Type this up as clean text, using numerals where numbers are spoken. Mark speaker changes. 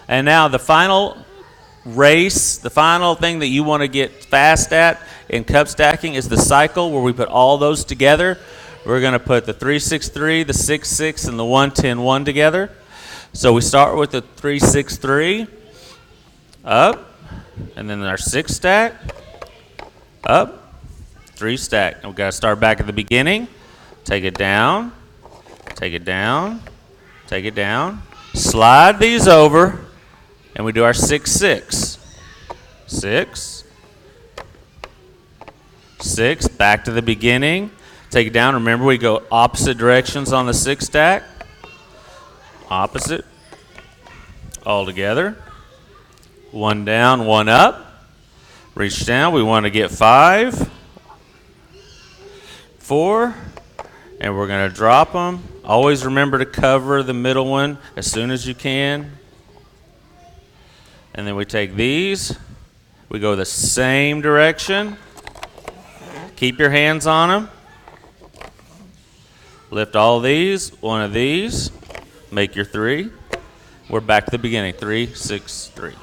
Speaker 1: And now the final race, the final thing that you want to get fast at in cup stacking is the cycle where we put all those together. We're going to put the 3-6-3, the 6-6, and the 1-10-1 together. So we start with the 3-6-3, up, and then our 6 stack, up, 3 stack. And we've got to start back at the beginning, take it down, take it down, take it down, slide these over, and we do our 6-6. 6, 6, back to the beginning, take it down. Remember, we go opposite directions on the 6 stack. Opposite, all together. 1 down, 1 up. Reach down, we want to get 5, 4, and we're going to drop them. Always remember to cover the middle one as soon as you can. And then we take these, we go the same direction. Keep your hands on them. Lift all these, one of these, make your 3. We're back to the beginning, 3, 6, 3.